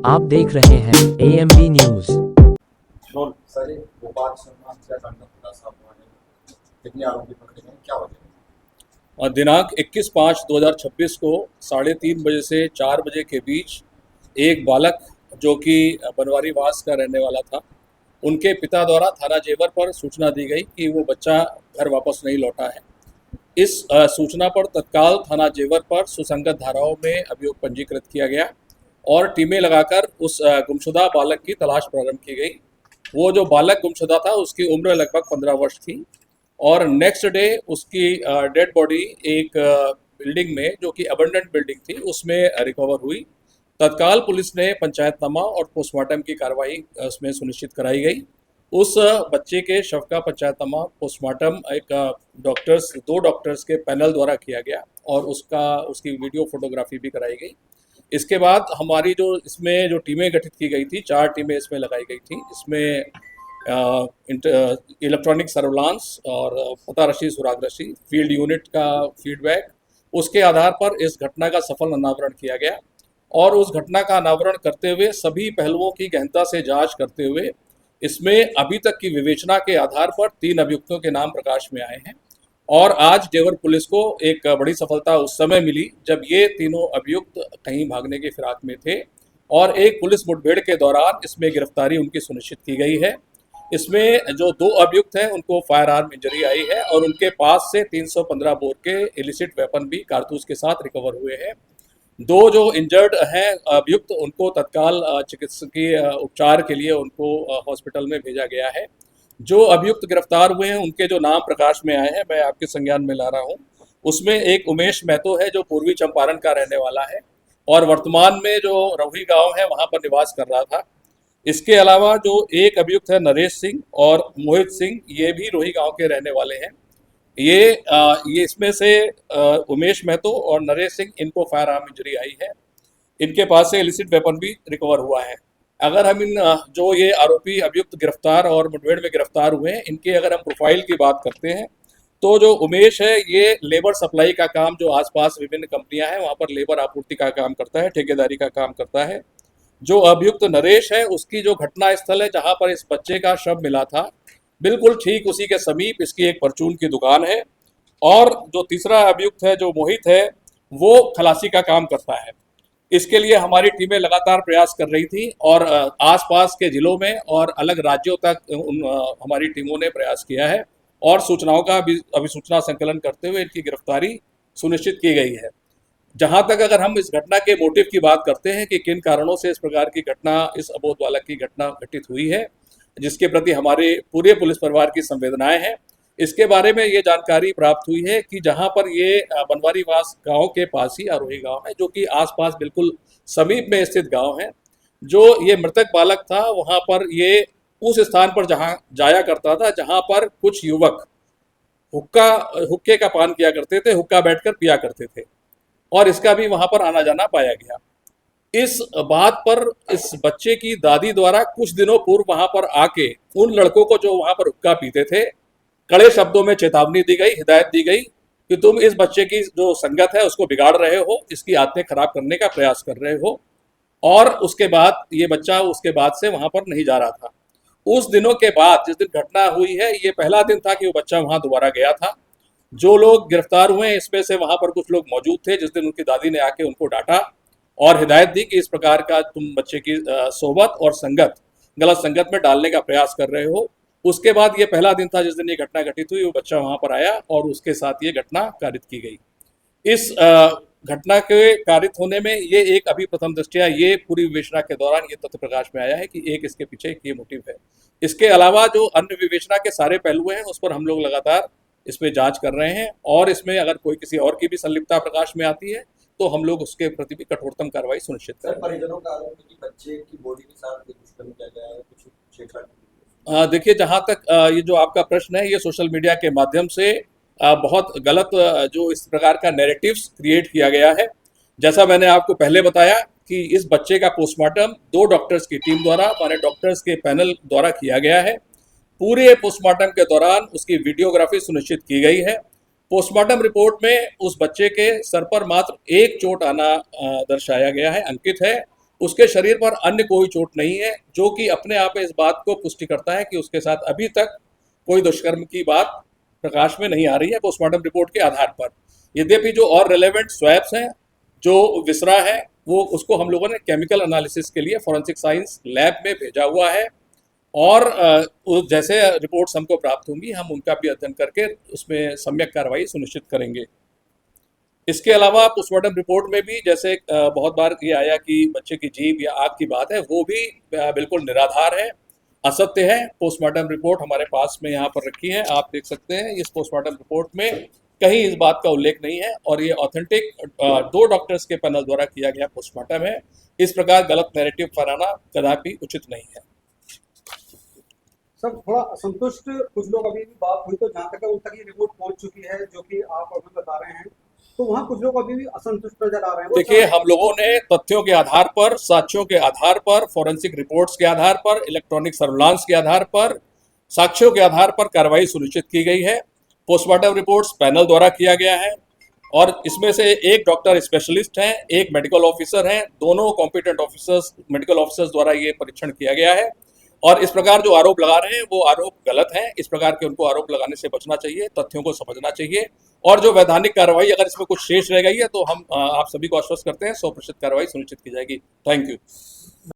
आप देख रहे हैं AMB news. Sir Gopal Sharma हत्याकांड का खुलासा हुआ है, कितने आरोपी पकड़े गए, क्या वजह? दिनांक 21/5/2026 को 3:30 बजे से 4 बजे के बीच एक बालक जो कि बनवारी वास का रहने वाला था, उनके पिता द्वारा थाना जेवर पर सूचना दी गई कि वो बच्चा घर वापस नहीं लौटा है। इस सूचना पर तत्काल थाना जेवर पर सुसंगत धाराओं में अभियोग पंजीकृत किया गया और टीमें लगाकर उस गुमशुदा बालक की तलाश प्रारंभ की गई। वो जो बालक गुमशुदा था उसकी उम्र लगभग 15 वर्ष थी और नेक्स्ट डे उसकी डेड बॉडी एक बिल्डिंग में, जो कि अबंडेंट बिल्डिंग थी, उसमें रिकवर हुई। तत्काल पुलिस ने पंचायतनामा और पोस्टमार्टम की कार्रवाई उसमें सुनिश्चित कराई गई। उस बच्चे के शव का पंचायतनामा पोस्टमार्टम दो डॉक्टर्स के पैनल द्वारा किया गया और उसकी वीडियो फोटोग्राफी भी कराई गई। इसके बाद हमारी इसमें जो टीमें गठित की गई थी, 4 टीमें इसमें लगाई गई थी। इसमें इलेक्ट्रॉनिक सर्विलांस और पता रशी सुराग रशी फील्ड यूनिट का फीडबैक, उसके आधार पर इस घटना का सफल अनावरण किया गया और उस घटना का अनावरण करते हुए सभी पहलुओं की गहनता से जांच करते हुए इसमें अभी तक की विवेचना के आधार पर 3 अभियुक्तों के नाम प्रकाश में आए हैं। और आज जेवर पुलिस को एक बड़ी सफलता उस समय मिली जब ये तीनों अभियुक्त कहीं भागने की फिराक में थे और एक पुलिस मुठभेड़ के दौरान इसमें गिरफ्तारी उनकी सुनिश्चित की गई है। इसमें जो 2 अभियुक्त हैं उनको फायर आर्म इंजरी आई है और उनके पास से 315 बोर के इलिसिट वेपन भी कारतूस के साथ रिकवर हुए हैं। 2 जो इंजर्ड हैं अभियुक्त, उनको तत्काल चिकित्सकीय उपचार के लिए उनको हॉस्पिटल में भेजा गया है। जो अभियुक्त गिरफ्तार हुए हैं उनके जो नाम प्रकाश में आए हैं मैं आपके संज्ञान में ला रहा हूं। उसमें एक उमेश महतो है जो पूर्वी चंपारण का रहने वाला है और वर्तमान में जो रहुई गांव है वहां पर निवास कर रहा था। इसके अलावा जो एक अभियुक्त है नरेश सिंह और मोहित सिंह, ये भी रोही गांव के रहने वाले हैं। ये इसमें से उमेश महतो और नरेश सिंह, इनको फायर आर्म इंजरी आई है। इनके पास से इलिसिट वेपन भी रिकवर हुआ है। अगर हम इन जो ये आरोपी अभियुक्त गिरफ्तार और मुठभेड़ में गिरफ्तार हुए हैं, इनके अगर हम प्रोफाइल की बात करते हैं तो जो उमेश है ये लेबर सप्लाई का काम, जो आसपास विभिन्न कंपनियां हैं वहां पर लेबर आपूर्ति का काम करता है, ठेकेदारी का काम करता है। जो अभियुक्त नरेश है उसकी जो घटना स्थल है जहां पर इस बच्चे का शव मिला था, बिल्कुल ठीक उसी के समीप इसकी एक परचून की दुकान है। और जो तीसरा अभियुक्त है जो मोहित है, वो खलासी का काम करता है। इसके लिए हमारी टीमें लगातार प्रयास कर रही थी और आसपास के जिलों में और अलग राज्यों तक हमारी टीमों ने प्रयास किया है और सूचनाओं का अभिसूचना संकलन करते हुए इनकी गिरफ्तारी सुनिश्चित की गई है। जहां तक अगर हम इस घटना के मोटिव की बात करते हैं कि किन कारणों से इस प्रकार की घटना, इस अबोध बालक की घटना घटित हुई है, जिसके प्रति हमारे पूरे पुलिस परिवार की संवेदनाएं हैं, इसके बारे में ये जानकारी प्राप्त हुई है कि जहां पर ये बनवारी वास गांव के पास ही अरोही गांव है, जो कि आसपास बिल्कुल समीप में स्थित गांव है। जो ये मृतक बालक था वहां पर ये उस स्थान पर जहां जाया करता था जहां पर कुछ युवक हुक्के का पान किया करते थे, हुक्का बैठकर पिया करते थे और इसका भी वहां पर आना जाना पाया गया। इस बात पर इस बच्चे की दादी द्वारा कुछ दिनों पूर्व वहां पर आके उन लड़कों को जो वहां पर हुक्का पीते थे, कड़े शब्दों में चेतावनी दी गई, हिदायत दी गई कि तुम इस बच्चे की जो संगत है उसको बिगाड़ रहे हो, इसकी आदतें खराब करने का प्रयास कर रहे हो। और उसके बाद ये बच्चा उसके बाद से वहां पर नहीं जा रहा था। उस दिनों के बाद जिस दिन घटना हुई है, ये पहला दिन था कि वो बच्चा वहां दोबारा गया था। जो लोग गिरफ्तार हुए हैं इसमें से वहां पर कुछ लोग मौजूद थे जिस दिन उनकी दादी ने आके उनको डांटा और हिदायत दी कि इस प्रकार का तुम बच्चे की सोबत और संगत, गलत संगत में डालने का प्रयास कर रहे हो। उसके बाद ये पहला दिन था जिस दिन ये घटना घटित हुई, वो बच्चा वहां पर आया और उसके साथ ये घटना कारित की गई। इस घटना के कारित होने में ये एक अभी प्रथम दृष्टया ये पूरी विवेचना के दौरान ये तथ्य प्रकाश में आया है कि एक इसके पीछे एक ये मोटिव है। इसके अलावा जो अन्य विवेचना के सारे पहलू हैं उस पर हम लोग लगातार इस पर जांच कर रहे हैं और इसमें अगर कोई किसी और की भी संलिप्तता प्रकाश में आती है तो हम लोग उसके प्रति भी कठोरतम कार्रवाई सुनिश्चित करें। परिजनों का आरोप है कि बच्चे की बॉडी के साथ दुष्कर्म किया गया है, कुछ छेड़छाड़। देखिए, जहाँ तक ये जो आपका प्रश्न है, ये सोशल मीडिया के माध्यम से बहुत गलत जो इस प्रकार का नैरेटिव्स क्रिएट किया गया है। जैसा मैंने आपको पहले बताया कि इस बच्चे का पोस्टमार्टम 2 डॉक्टर्स की टीम द्वारा, हमारे डॉक्टर्स के पैनल द्वारा किया गया है। पूरे पोस्टमार्टम के दौरान उसकी वीडियोग्राफी सुनिश्चित की गई है। पोस्टमार्टम रिपोर्ट में उस बच्चे के सर पर मात्र एक चोट आना दर्शाया गया है, अंकित है, उसके शरीर पर अन्य कोई चोट नहीं है, जो कि अपने आप में इस बात को पुष्टि करता है कि उसके साथ अभी तक कोई दुष्कर्म की बात प्रकाश में नहीं आ रही है पोस्टमार्टम रिपोर्ट के आधार पर। यद्यपि जो और रिलेवेंट स्वैब्स हैं, जो विसरा है, वो उसको हम लोगों ने केमिकल एनालिसिस के लिए फॉरेंसिक साइंस लैब में भेजा हुआ है, और जैसे रिपोर्ट्स हमको प्राप्त होंगी हम उनका भी अध्ययन करके उसमें सम्यक कार्रवाई सुनिश्चित करेंगे। इसके अलावा पोस्टमार्टम रिपोर्ट में भी जैसे बहुत बार ये आया कि बच्चे की जीभ या आग की बात है, वो भी बिल्कुल निराधार है, असत्य है। पोस्टमार्टम रिपोर्ट हमारे पास में यहाँ पर रखी है, आप देख सकते हैं। इस पोस्टमार्टम रिपोर्ट में कहीं इस बात का उल्लेख नहीं है, और ये ऑथेंटिक 2 डॉक्टर्स के पैनल द्वारा किया गया पोस्टमार्टम है। इस प्रकार गलत नैरेटिव फैलाना कदापि उचित नहीं है। सर, थोड़ा असंतुष्ट कुछ लोग अभी भी बात हुई, तो जहाँ तक है उन तक ये रिपोर्ट पहुंच चुकी है जो कि आप अभी बता रहे हैं, तो वहाँ कुछ लोग अभी भी असंतुष्ट नजर आ रहे हैं। देखिए, हम लोगों ने तथ्यों के आधार पर, साक्ष्यों के आधार पर, फॉरेंसिक रिपोर्ट्स के आधार पर, इलेक्ट्रॉनिक सर्विलांस के आधार पर, साक्ष्यों के आधार पर कार्रवाई सुनिश्चित की गई है। पोस्टमार्टम रिपोर्ट्स पैनल द्वारा किया गया है, और इसमें से एक डॉक्टर स्पेशलिस्ट हैं, एक मेडिकल ऑफिसर हैं, दोनों कॉम्पिटेंट ऑफिसर्स, मेडिकल ऑफिसर्स द्वारा ये परीक्षण किया गया है। और इस प्रकार जो आरोप लगा रहे हैं वो आरोप गलत हैं। इस प्रकार के उनको आरोप लगाने से बचना चाहिए, तथ्यों को समझना चाहिए, और जो वैधानिक कार्रवाई अगर इसमें कुछ शेष रह गई है तो हम आप सभी को आश्वस्त करते हैं 100% कार्रवाई सुनिश्चित की जाएगी। Thank you.